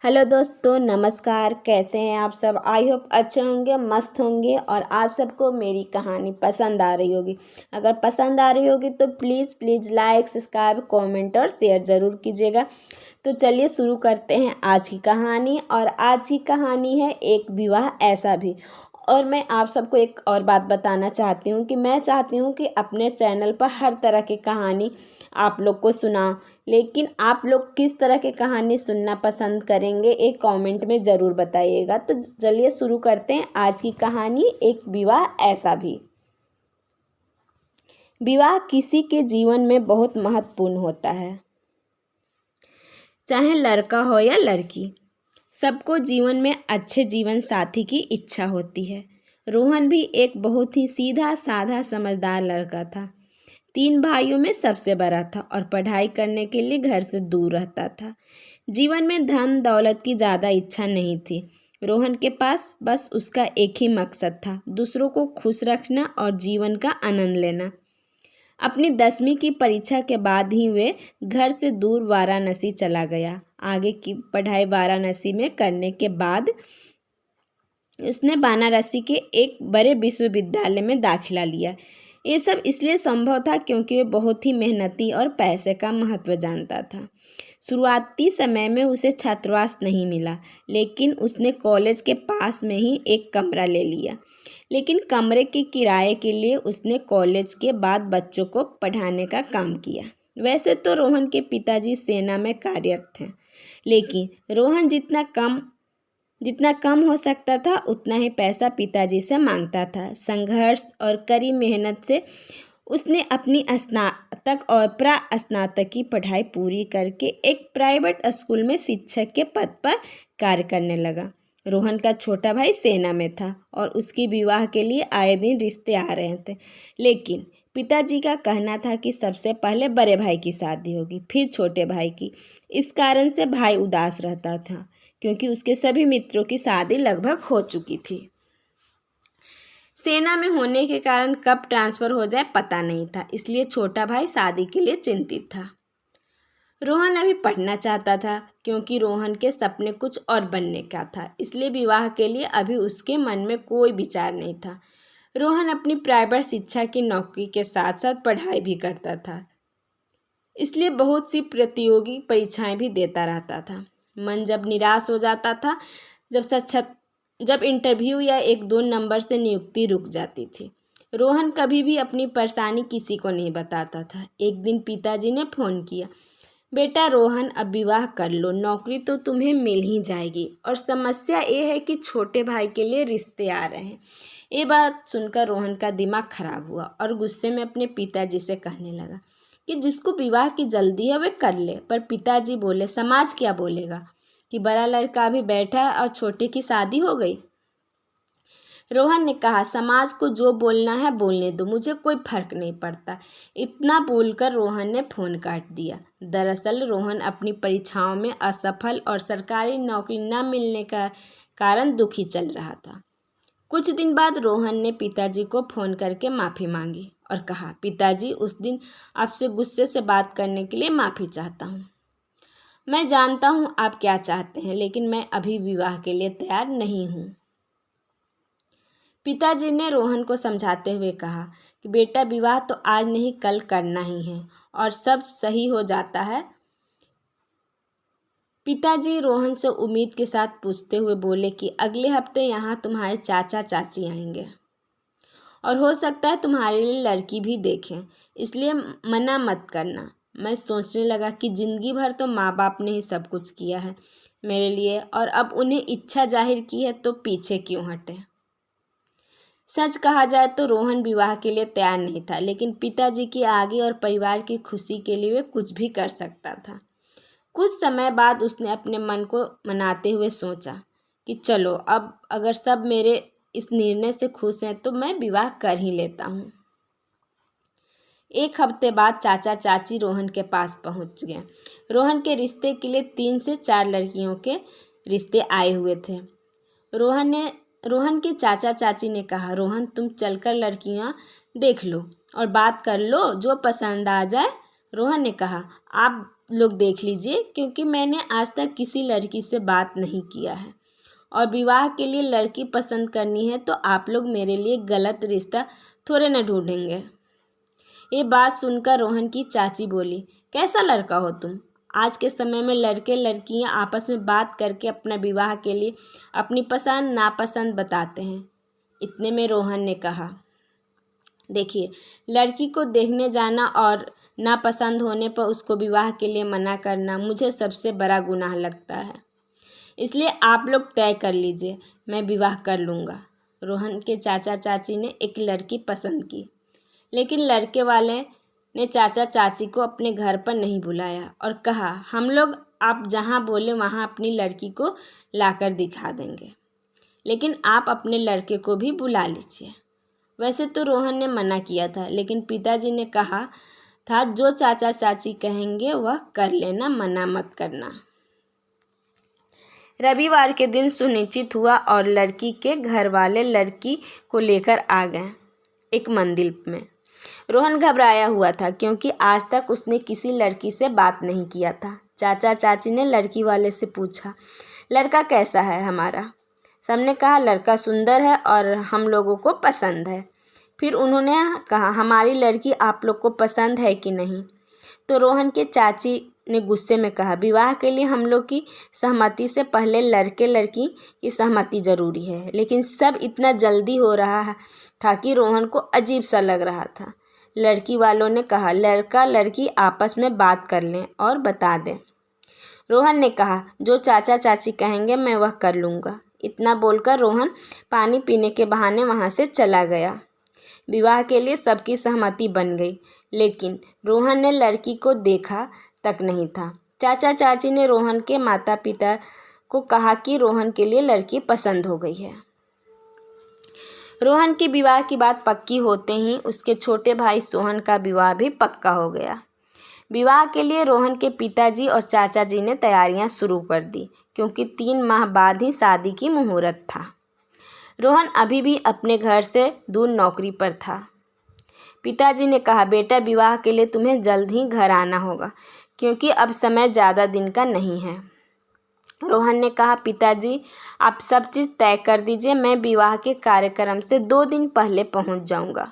Hello दोस्तों, नमस्कार। कैसे हैं आप सब? आई होप अच्छे होंगे, मस्त होंगे और आप सबको मेरी कहानी पसंद आ रही होगी। अगर पसंद आ रही होगी तो प्लीज़ लाइक, सब्सक्राइब, कमेंट और शेयर ज़रूर कीजिएगा। तो चलिए शुरू करते हैं आज की कहानी। और आज की कहानी है एक विवाह ऐसा भी। और मैं आप सबको एक और बात बताना चाहती हूँ कि मैं चाहती हूँ कि अपने चैनल पर हर तरह की कहानी आप लोग को सुनाऊं, लेकिन आप लोग किस तरह की कहानी सुनना पसंद करेंगे एक कमेंट में ज़रूर बताइएगा। तो चलिए शुरू करते हैं आज की कहानी, एक विवाह ऐसा भी। विवाह किसी के जीवन में बहुत महत्वपूर्ण होता है, चाहे लड़का हो या लड़की। सबको जीवन में अच्छे जीवन साथी की इच्छा होती है। रोहन भी एक बहुत ही सीधा साधा समझदार लड़का था। 3 भाइयों में सबसे बड़ा था और पढ़ाई करने के लिए घर से दूर रहता था। जीवन में धन दौलत की ज़्यादा इच्छा नहीं थी। रोहन के पास बस उसका एक ही मकसद था, दूसरों को खुश रखना और जीवन का आनंद लेना। अपनी 10वीं की परीक्षा के बाद ही वे घर से दूर वाराणसी चला गया। आगे की पढ़ाई वाराणसी में करने के बाद उसने बनारसी के एक बड़े विश्वविद्यालय में दाखिला लिया। ये सब इसलिए संभव था क्योंकि वह बहुत ही मेहनती और पैसे का महत्व जानता था। शुरुआती समय में उसे छात्रावास नहीं मिला, लेकिन उसने कॉलेज के पास में ही एक कमरा ले लिया। लेकिन कमरे के किराए के लिए उसने कॉलेज के बाद बच्चों को पढ़ाने का काम किया। वैसे तो रोहन के पिताजी सेना में कार्यरत थे, लेकिन रोहन जितना कम हो सकता था उतना ही पैसा पिताजी से मांगता था। संघर्ष और कड़ी मेहनत से उसने अपनी स्नातक और स्नातक की पढ़ाई पूरी करके एक प्राइवेट स्कूल में शिक्षक के पद पर कार्य करने लगा। रोहन का छोटा भाई सेना में था और उसकी विवाह के लिए आए दिन रिश्ते आ रहे थे, लेकिन पिताजी का कहना था कि सबसे पहले बड़े भाई की शादी होगी, फिर छोटे भाई की। इस कारण से भाई उदास रहता था क्योंकि उसके सभी मित्रों की शादी लगभग हो चुकी थी। सेना में होने के कारण कब ट्रांसफ़र हो जाए पता नहीं था, इसलिए छोटा भाई शादी के लिए चिंतित था। रोहन अभी पढ़ना चाहता था क्योंकि रोहन के सपने कुछ और बनने का था, इसलिए विवाह के लिए अभी उसके मन में कोई विचार नहीं था। रोहन अपनी प्राइवेट शिक्षा की नौकरी के साथ साथ पढ़ाई भी करता था, इसलिए बहुत सी प्रतियोगी परीक्षाएं भी देता रहता था। मन जब निराश हो जाता था, जब इंटरव्यू या 1-2 नंबर से नियुक्ति रुक जाती थी। रोहन कभी भी अपनी परेशानी किसी को नहीं बताता था। एक दिन पिताजी ने फ़ोन किया, बेटा रोहन, अब विवाह कर लो, नौकरी तो तुम्हें मिल ही जाएगी, और समस्या ये है कि छोटे भाई के लिए रिश्ते आ रहे हैं। ये बात सुनकर रोहन का दिमाग खराब हुआ और गुस्से में अपने पिताजी से कहने लगा कि जिसको विवाह की जल्दी है वे कर ले। पर पिताजी बोले, समाज क्या बोलेगा कि बड़ा लड़का अभी बैठा है और छोटे की शादी हो गई। रोहन ने कहा, समाज को जो बोलना है बोलने दो, मुझे कोई फर्क नहीं पड़ता। इतना बोलकर रोहन ने फ़ोन काट दिया। दरअसल रोहन अपनी परीक्षाओं में असफल और सरकारी नौकरी न मिलने का कारण दुखी चल रहा था। कुछ दिन बाद रोहन ने पिताजी को फ़ोन करके माफ़ी मांगी और कहा, पिताजी, उस दिन आपसे गुस्से से बात करने के लिए माफ़ी चाहता हूँ। मैं जानता हूँ आप क्या चाहते हैं, लेकिन मैं अभी विवाह के लिए तैयार नहीं हूँ। पिताजी ने रोहन को समझाते हुए कहा कि बेटा, विवाह तो आज नहीं कल करना ही है और सब सही हो जाता है। पिताजी रोहन से उम्मीद के साथ पूछते हुए बोले कि अगले हफ्ते यहाँ तुम्हारे चाचा चाची आएंगे और हो सकता है तुम्हारे लिए लड़की भी देखें, इसलिए मना मत करना। मैं सोचने लगा कि ज़िंदगी भर तो माँ बाप ने ही सब कुछ किया है मेरे लिए, और अब उन्हें इच्छा जाहिर की है तो पीछे क्यों हटे। सच कहा जाए तो रोहन विवाह के लिए तैयार नहीं था, लेकिन पिताजी की आगे और परिवार की खुशी के लिए वे कुछ भी कर सकता था। कुछ समय बाद उसने अपने मन को मनाते हुए सोचा कि चलो, अब अगर सब मेरे इस निर्णय से खुश हैं तो मैं विवाह कर ही लेता हूँ। 1 हफ्ते बाद चाचा चाची रोहन के पास पहुँच गए। रोहन के रिश्ते के लिए 3 से 4 लड़कियों के रिश्ते आए हुए थे। रोहन के चाचा चाची ने कहा, रोहन, तुम चलकर लड़कियां देख लो और बात कर लो, जो पसंद आ जाए। रोहन ने कहा, आप लोग देख लीजिए, क्योंकि मैंने आज तक किसी लड़की से बात नहीं किया है और विवाह के लिए लड़की पसंद करनी है तो आप लोग मेरे लिए गलत रिश्ता थोड़े न ढूंढेंगे। ये बात सुनकर रोहन की चाची बोली, कैसा लड़का हो तुम? आज के समय में लड़के लड़कियां आपस में बात करके अपना विवाह के लिए अपनी पसंद नापसंद बताते हैं। इतने में रोहन ने कहा, देखिए, लड़की को देखने जाना और नापसंद होने पर उसको विवाह के लिए मना करना मुझे सबसे बड़ा गुनाह लगता है। इसलिए आप लोग तय कर लीजिए, मैं विवाह कर लूँगा। रोहन के चाचा चाची ने एक लड़की पसंद की, लेकिन लड़के वाले ने चाचा चाची को अपने घर पर नहीं बुलाया और कहा, हम लोग आप जहाँ बोले वहाँ अपनी लड़की को लाकर दिखा देंगे, लेकिन आप अपने लड़के को भी बुला लीजिए। वैसे तो रोहन ने मना किया था, लेकिन पिताजी ने कहा था जो चाचा चाची कहेंगे वह कर लेना, मना मत करना। रविवार के दिन सुनिश्चित हुआ और लड़की के घर वाले लड़की को लेकर आ गए एक मंदिर में। रोहन घबराया हुआ था क्योंकि आज तक उसने किसी लड़की से बात नहीं किया था। चाचा चाची ने लड़की वाले से पूछा, लड़का कैसा है हमारा? सबने कहा, लड़का सुंदर है और हम लोगों को पसंद है। फिर उन्होंने कहा, हमारी लड़की आप लोग को पसंद है कि नहीं? तो रोहन के चाची ने गुस्से में कहा, विवाह के लिए हम लोग की सहमति से पहले लड़के लड़की की सहमति ज़रूरी है। लेकिन सब इतना जल्दी हो रहा था कि रोहन को अजीब सा लग रहा था। लड़की वालों ने कहा, लड़का लड़की आपस में बात कर लें और बता दें। रोहन ने कहा, जो चाचा चाची कहेंगे मैं वह कर लूँगा। इतना बोलकर रोहन पानी पीने के बहाने वहाँ से चला गया। विवाह के लिए सबकी सहमति बन गई, लेकिन रोहन ने लड़की को देखा तक नहीं था। चाचा चाची ने रोहन के माता पिता को कहा कि रोहन के लिए लड़की पसंद हो गई है। रोहन की विवाह की बात पक्की होते ही उसके छोटे भाई सोहन का विवाह भी पक्का हो गया। विवाह के लिए रोहन के पिताजी और चाचा जी ने तैयारियां शुरू कर दी, क्योंकि 3 माह बाद ही शादी की मुहूर्त था। रोहन अभी भी अपने घर से दूर नौकरी पर था। पिताजी ने कहा, बेटा, विवाह के लिए तुम्हें जल्द ही घर आना होगा, क्योंकि अब समय ज़्यादा दिन का नहीं है। रोहन ने कहा, पिताजी, आप सब चीज़ तय कर दीजिए, मैं विवाह के कार्यक्रम से 2 दिन पहले पहुंच जाऊंगा।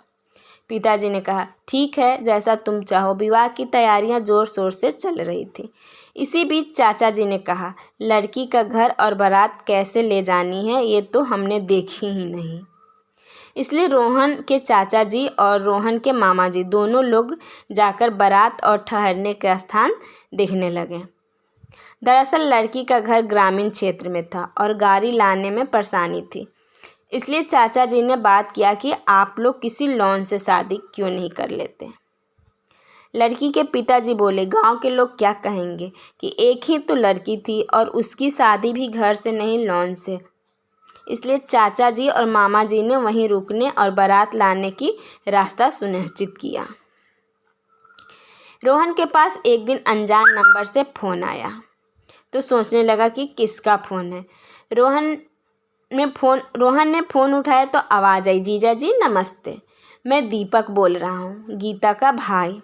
पिताजी ने कहा, ठीक है, जैसा तुम चाहो। विवाह की तैयारियां ज़ोर शोर से चल रही थी। इसी बीच चाचा जी ने कहा, लड़की का घर और बारात कैसे ले जानी है ये तो हमने देखी ही नहीं। इसलिए रोहन के चाचा जी और रोहन के मामा जी दोनों लोग जाकर बारात और ठहरने का स्थान देखने लगे। दरअसल लड़की का घर ग्रामीण क्षेत्र में था और गाड़ी लाने में परेशानी थी। इसलिए चाचा जी ने बात किया कि आप लोग किसी लॉन से शादी क्यों नहीं कर लेते। लड़की के पिताजी बोले, गांव के लोग क्या कहेंगे कि एक ही तो लड़की थी और उसकी शादी भी घर से नहीं लॉन से। इसलिए चाचा जी और मामा जी ने वहीं रुकने और बारात लाने की रास्ता सुनिश्चित किया। रोहन के पास एक दिन अनजान नंबर से फ़ोन आया तो सोचने लगा कि किसका फ़ोन है। रोहन ने फ़ोन उठाया तो आवाज़ आई, जीजा जी नमस्ते, मैं दीपक बोल रहा हूँ, गीता का भाई।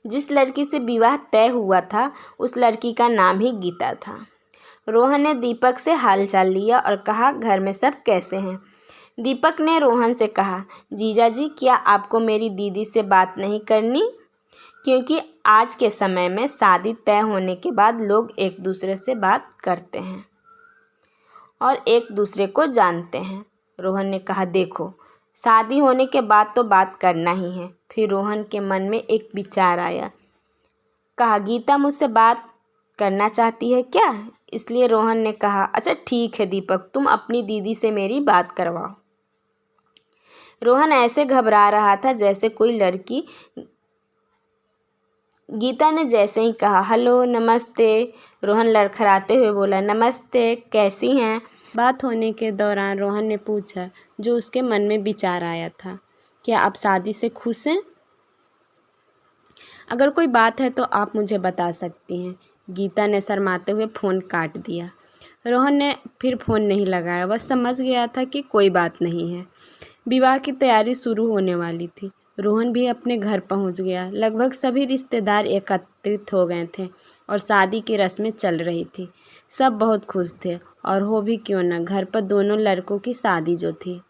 जिस लड़की से विवाह तय हुआ था उस लड़की का नाम ही गीता था। रोहन ने दीपक से हालचाल लिया और कहा, घर में सब कैसे हैं? दीपक ने रोहन से कहा, जीजा जी, क्या आपको मेरी दीदी से बात नहीं करनी? क्योंकि आज के समय में शादी तय होने के बाद लोग एक दूसरे से बात करते हैं और एक दूसरे को जानते हैं। रोहन ने कहा, देखो, शादी होने के बाद तो बात करना ही है। फिर रोहन के मन में एक विचार आया। कहा, गीता मुझसे बात करना चाहती है क्या? इसलिए रोहन ने कहा, अच्छा ठीक है दीपक, तुम अपनी दीदी से मेरी बात करवाओ। रोहन ऐसे घबरा रहा था जैसे कोई लड़की। गीता ने जैसे ही कहा, हेलो नमस्ते, रोहन लड़खड़ाते हुए बोला, नमस्ते, कैसी हैं? बात होने के दौरान रोहन ने पूछा जो उसके मन में विचार आया था, क्या आप शादी से खुश हैं? अगर कोई बात है तो आप मुझे बता सकती हैं। गीता ने शर्माते हुए फ़ोन काट दिया। रोहन ने फिर फ़ोन नहीं लगाया। वह समझ गया था कि कोई बात नहीं है। विवाह की तैयारी शुरू होने वाली थी। रोहन भी अपने घर पहुंच गया। लगभग सभी रिश्तेदार एकत्रित हो गए थे और शादी की रस्में चल रही थी। सब बहुत खुश थे और हो भी क्यों न, घर पर दोनों लड़कों की शादी जो थी।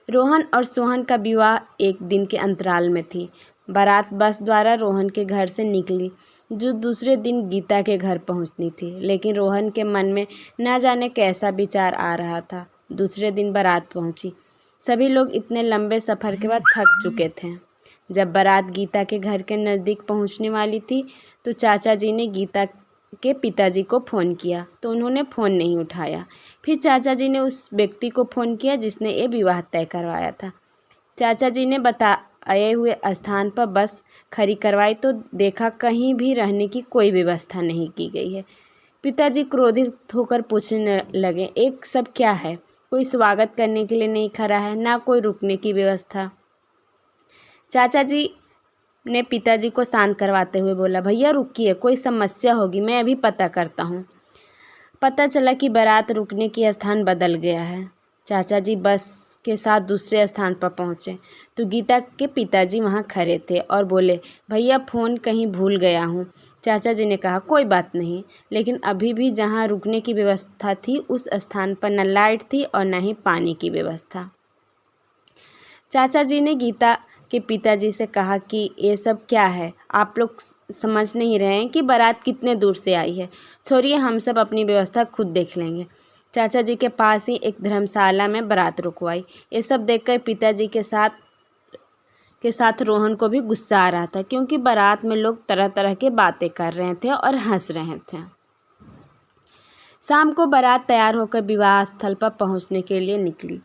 रोहन और सोहन का विवाह एक दिन के अंतराल में थी। बारात बस द्वारा रोहन के घर से निकली जो दूसरे दिन गीता के घर पहुंचनी थी, लेकिन रोहन के मन में न जाने कैसा विचार आ रहा था। दूसरे दिन बारात पहुंची। सभी लोग इतने लंबे सफ़र के बाद थक चुके थे। जब बारात गीता के घर के नज़दीक पहुंचने वाली थी तो चाचा जी ने गीता के पिताजी को फ़ोन किया तो उन्होंने फ़ोन नहीं उठाया। फिर चाचा जी ने उस व्यक्ति को फ़ोन किया जिसने ये विवाह तय करवाया था। चाचा जी ने बताए हुए स्थान पर बस खड़ी करवाई तो देखा कहीं भी रहने की कोई व्यवस्था नहीं की गई है। पिताजी क्रोधित होकर पूछने लगे, एक सब क्या है? कोई स्वागत करने के लिए नहीं खड़ा है, ना कोई रुकने की व्यवस्था। चाचा जी ने पिताजी को शांत करवाते हुए बोला, भैया रुकिए, कोई समस्या होगी, मैं अभी पता करता हूँ। पता चला कि बारात रुकने की स्थान बदल गया है। चाचा जी बस के साथ दूसरे स्थान पर पहुँचे तो गीता के पिताजी वहाँ खड़े थे और बोले, भैया फ़ोन कहीं भूल गया हूँ। चाचा जी ने कहा, कोई बात नहीं, लेकिन अभी भी जहाँ रुकने की व्यवस्था थी उस स्थान पर न लाइट थी और न ही पानी की व्यवस्था। चाचा जी ने गीता के पिताजी से कहा कि ये सब क्या है, आप लोग समझ नहीं रहे हैं कि बारात कितने दूर से आई है। छोड़िए, हम सब अपनी व्यवस्था खुद देख लेंगे। चाचा जी के पास ही एक धर्मशाला में बारात रुकवाई। ये सब देखकर पिताजी के साथ रोहन को भी गुस्सा आ रहा था, क्योंकि बारात में लोग तरह तरह के बातें कर रहे थे और हंस रहे थे। शाम को बारात तैयार होकर विवाह स्थल पर पहुंचने के लिए निकली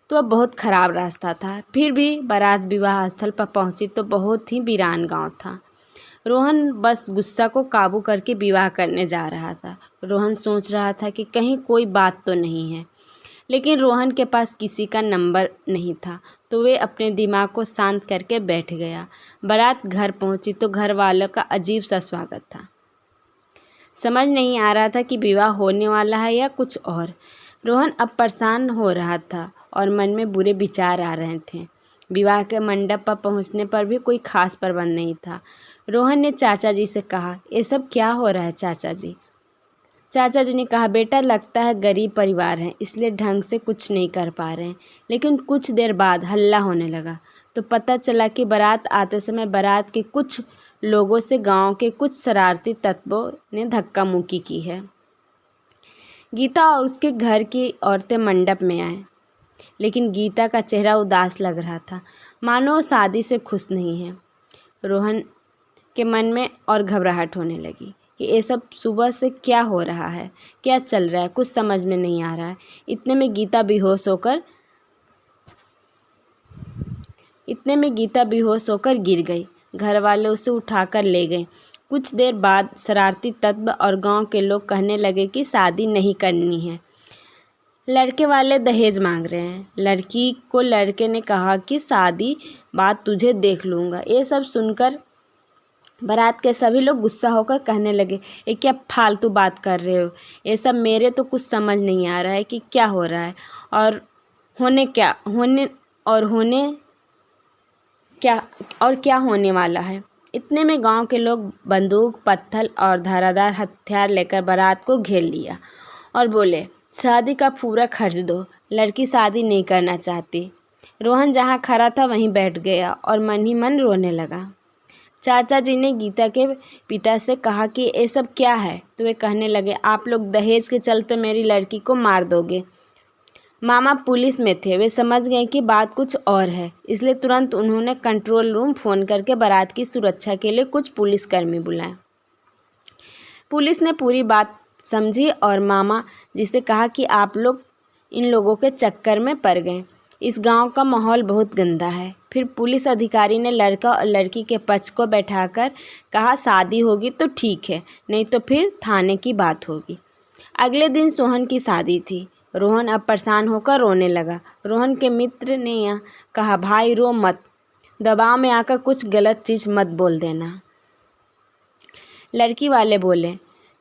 तो अब बहुत ख़राब रास्ता था। फिर भी बारात विवाह स्थल पर पहुंची तो बहुत ही वीरान गांव था। रोहन बस गुस्सा को काबू करके विवाह करने जा रहा था। रोहन सोच रहा था कि कहीं कोई बात तो नहीं है, लेकिन रोहन के पास किसी का नंबर नहीं था तो वे अपने दिमाग को शांत करके बैठ गया। बारात घर पहुंची तो घर वालों का अजीब सा स्वागत था। समझ नहीं आ रहा था कि विवाह होने वाला है या कुछ और। रोहन अब परेशान हो रहा था और मन में बुरे विचार आ रहे थे। विवाह के मंडप पर पहुंचने पर भी कोई खास प्रबंध नहीं था। रोहन ने चाचा जी से कहा, ये सब क्या हो रहा है चाचा जी? चाचा जी ने कहा, बेटा लगता है गरीब परिवार है इसलिए ढंग से कुछ नहीं कर पा रहे हैं। लेकिन कुछ देर बाद हल्ला होने लगा तो पता चला कि बारात आते समय बारात के कुछ लोगों से गांव के कुछ शरारती तत्वों ने धक्का मुक्की की है। गीता और उसके घर की औरतें मंडप में आए, लेकिन गीता का चेहरा उदास लग रहा था, मानो वो शादी से खुश नहीं है। रोहन के मन में और घबराहट होने लगी कि ये सब सुबह से क्या हो रहा है, क्या चल रहा है, कुछ समझ में नहीं आ रहा है। इतने में गीता बेहोश होकर गिर गई। घर वाले उसे उठाकर ले गए। कुछ देर बाद शरारती तत्व और गांव के लोग कहने लगे कि शादी नहीं करनी है, लड़के वाले दहेज मांग रहे हैं। लड़की को लड़के ने कहा कि शादी बात तुझे देख लूँगा। ये सब सुनकर बारात के सभी लोग गुस्सा होकर कहने लगे, ये क्या फालतू बात कर रहे हो, ये सब मेरे तो कुछ समझ नहीं आ रहा है कि क्या हो रहा है और क्या होने वाला है। इतने में गांव के लोग बंदूक, पत्थर और धारदार हथियार लेकर बारात को घेर लिया और बोले, शादी का पूरा खर्च दो, लड़की शादी नहीं करना चाहती। रोहन जहाँ खड़ा था वहीं बैठ गया और मन ही मन रोने लगा। चाचा जी ने गीता के पिता से कहा कि ये सब क्या है, तो वे कहने लगे, आप लोग दहेज के चलते मेरी लड़की को मार दोगे। मामा पुलिस में थे, वे समझ गए कि बात कुछ और है, इसलिए तुरंत उन्होंने कंट्रोल रूम फ़ोन करके बारात की सुरक्षा के लिए कुछ पुलिसकर्मी बुलाए। पुलिस ने पूरी बात समझी और मामा जी से कहा कि आप लोग इन लोगों के चक्कर में पड़ गए, इस गांव का माहौल बहुत गंदा है। फिर पुलिस अधिकारी ने लड़का और लड़की के पक्ष को बैठाकर कहा, शादी होगी तो ठीक है, नहीं तो फिर थाने की बात होगी। अगले दिन सोहन की शादी थी। रोहन अब परेशान होकर रोने लगा। रोहन के मित्र ने कहा, भाई रो मत, दबाव में आकर कुछ गलत चीज़ मत बोल देना। लड़की वाले बोले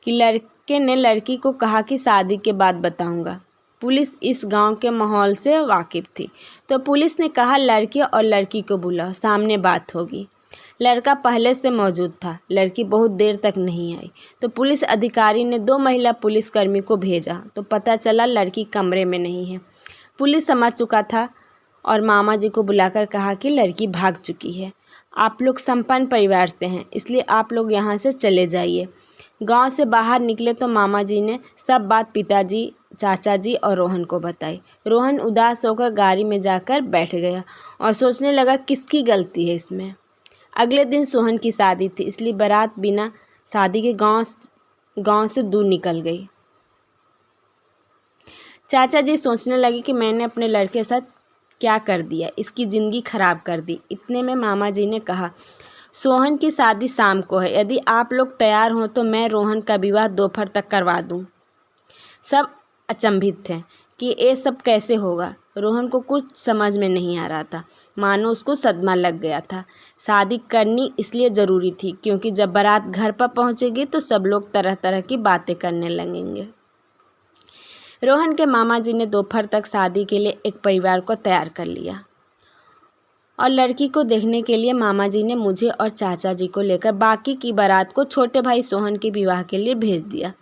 कि लड़के ने लड़की को कहा कि शादी के बाद बताऊंगा। पुलिस इस गांव के माहौल से वाकिफ थी, तो पुलिस ने कहा लड़के और लड़की को बुलाओ, सामने बात होगी। लड़का पहले से मौजूद था, लड़की बहुत देर तक नहीं आई, तो पुलिस अधिकारी ने 2 महिला पुलिसकर्मी को भेजा, तो पता चला लड़की कमरे में नहीं है। पुलिस समझ चुका था और मामा जी को बुलाकर कहा कि लड़की भाग चुकी है। आप लोग संपन्न परिवार से हैं, इसलिए आप लोग यहाँ से चले जाइए। गांव से बाहर निकले तो मामा जी ने सब बात पिताजी, चाचा जी और रोहन को बताई। रोहन उदास होकर गाड़ी में जाकर बैठ गया और सोचने लगा किसकी गलती है इसमें। अगले दिन सोहन की शादी थी, इसलिए बारात बिना शादी के गांव से दूर निकल गई। चाचा जी सोचने लगे कि मैंने अपने लड़के के साथ क्या कर दिया, इसकी ज़िंदगी खराब कर दी। इतने में मामा जी ने कहा सोहन की शादी शाम को है, यदि आप लोग तैयार हों तो मैं रोहन का विवाह दोपहर तक करवा दूं। सब अचंभित थे कि ये सब कैसे होगा। रोहन को कुछ समझ में नहीं आ रहा था, मानो उसको सदमा लग गया था। शादी करनी इसलिए ज़रूरी थी क्योंकि जब बारात घर पर पहुंचेगी तो सब लोग तरह तरह की बातें करने लगेंगे। रोहन के मामा जी ने दोपहर तक शादी के लिए एक परिवार को तैयार कर लिया और लड़की को देखने के लिए मामा जी ने मुझे और चाचा जी को लेकर बाकी की बारात को छोटे भाई सोहन के विवाह के लिए भेज दिया।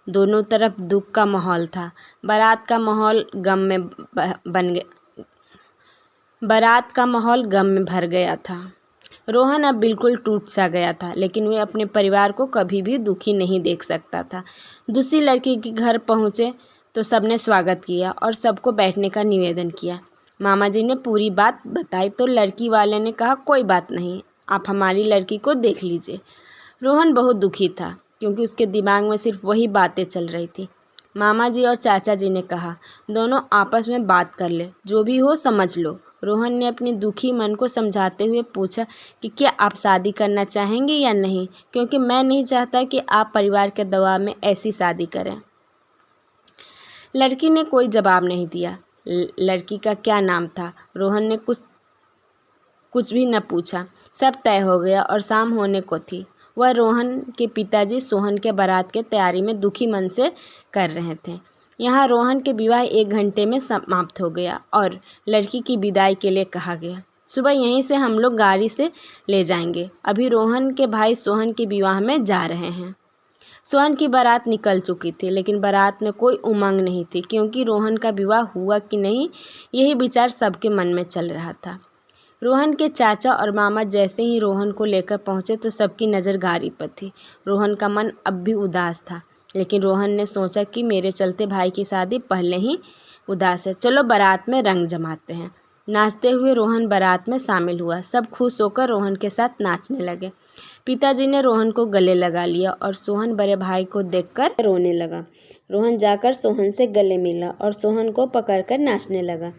दोनों तरफ दुख का माहौल था। बारात का माहौल गम में भर गया था। रोहन अब बिल्कुल टूट सा गया था, लेकिन वे अपने परिवार को कभी भी दुखी नहीं देख सकता था। दूसरी लड़की के घर पहुँचे तो सबने स्वागत किया और सबको बैठने का निवेदन किया। मामा जी ने पूरी बात बताई तो लड़की वाले ने कहा कोई बात नहीं, आप हमारी लड़की को देख लीजिए। रोहन बहुत दुखी था क्योंकि उसके दिमाग में सिर्फ वही बातें चल रही थी। मामा जी और चाचा जी ने कहा दोनों आपस में बात कर ले, जो भी हो समझ लो। रोहन ने अपनी दुखी मन को समझाते हुए पूछा कि क्या आप शादी करना चाहेंगे या नहीं, क्योंकि मैं नहीं चाहता कि आप परिवार के दबाव में ऐसी शादी करें। लड़की ने कोई जवाब नहीं दिया। लड़की का क्या नाम था, रोहन ने कुछ भी न पूछा। सब तय हो गया और शाम होने को थी। वह रोहन के पिताजी सोहन के बारात के तैयारी में दुखी मन से कर रहे थे। यहाँ रोहन के विवाह 1 घंटे में समाप्त हो गया और लड़की की विदाई के लिए कहा गया। सुबह यहीं से हम लोग गाड़ी से ले जाएंगे। अभी रोहन के भाई सोहन के विवाह में जा रहे हैं। सोहन की बारात निकल चुकी थी, लेकिन बारात में कोई उमंग नहीं थी क्योंकि रोहन का विवाह हुआ कि नहीं, यही विचार सबके मन में चल रहा था। रोहन के चाचा और मामा जैसे ही रोहन को लेकर पहुंचे तो सबकी नज़र गाड़ी पर थी। रोहन का मन अब भी उदास था, लेकिन रोहन ने सोचा कि मेरे चलते भाई की शादी पहले ही उदास है, चलो बारात में रंग जमाते हैं। नाचते हुए रोहन बारात में शामिल हुआ। सब खुश होकर रोहन के साथ नाचने लगे। पिताजी ने रोहन को गले लगा लिया और सोहन बड़े भाई को देखकर रोने लगा। रोहन जाकर सोहन से गले मिला और सोहन को पकड़कर नाचने लगा।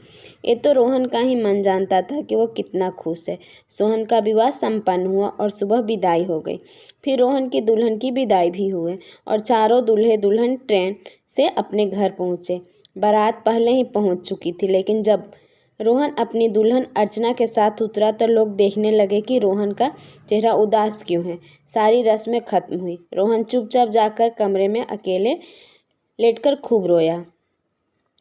ये तो रोहन का ही मन जानता था कि वो कितना खुश है। सोहन का विवाह संपन्न हुआ और सुबह विदाई हो गई। फिर रोहन की दुल्हन की विदाई भी हुई और चारों दूल्हे दुल्हन ट्रेन से अपने घर पहुँचे। बारात पहले ही पहुँच चुकी थी, लेकिन जब रोहन अपनी दुल्हन अर्चना के साथ उतरा तो लोग देखने लगे कि रोहन का चेहरा उदास क्यों है। सारी रस्में खत्म हुई। रोहन चुपचाप जाकर कमरे में अकेले लेटकर खूब रोया।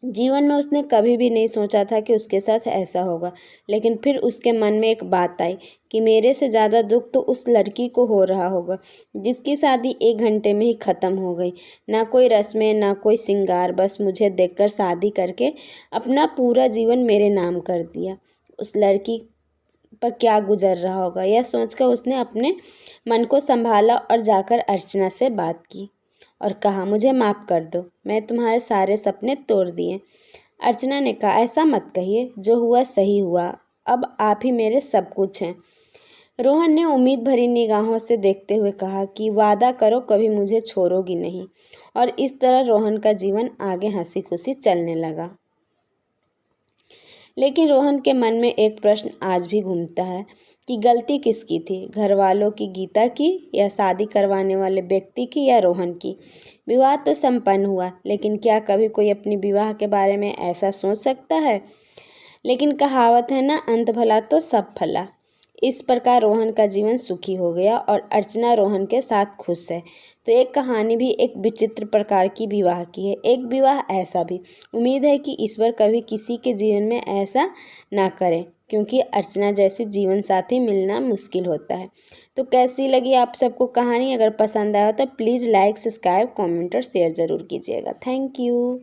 जीवन में उसने कभी भी नहीं सोचा था कि उसके साथ ऐसा होगा, लेकिन फिर उसके मन में एक बात आई कि मेरे से ज़्यादा दुख तो उस लड़की को हो रहा होगा जिसकी शादी 1 घंटे में ही ख़त्म हो गई। ना कोई रस्में, ना कोई श्रृंगार, बस मुझे देखकर शादी करके अपना पूरा जीवन मेरे नाम कर दिया। उस लड़की पर क्या गुजर रहा होगा, यह सोचकर उसने अपने मन को संभाला और जाकर अर्चना से बात की और कहा मुझे माफ़ कर दो, मैं तुम्हारे सारे सपने तोड़ दिए। अर्चना ने कहा ऐसा मत कहिए, जो हुआ सही हुआ, अब आप ही मेरे सब कुछ हैं। रोहन ने उम्मीद भरी निगाहों से देखते हुए कहा कि वादा करो कभी मुझे छोड़ोगी नहीं। और इस तरह रोहन का जीवन आगे हंसी खुशी चलने लगा। लेकिन रोहन के मन में एक प्रश्न आज भी घूमता है कि गलती किसकी थी, घर वालों की, गीता की, या शादी करवाने वाले व्यक्ति की, या रोहन की। विवाह तो संपन्न हुआ, लेकिन क्या कभी कोई अपने विवाह के बारे में ऐसा सोच सकता है। लेकिन कहावत है ना, अंत भला तो सब भला। इस प्रकार रोहन का जीवन सुखी हो गया और अर्चना रोहन के साथ खुश है। तो एक कहानी भी एक विचित्र प्रकार की विवाह की है, एक विवाह ऐसा भी। उम्मीद है कि ईश्वर कभी किसी के जीवन में ऐसा ना करें, क्योंकि अर्चना जैसे जीवन साथी मिलना मुश्किल होता है। तो कैसी लगी आप सबको कहानी? अगर पसंद आया तो प्लीज़ लाइक, सब्सक्राइब, कमेंट और शेयर ज़रूर कीजिएगा। Thank you.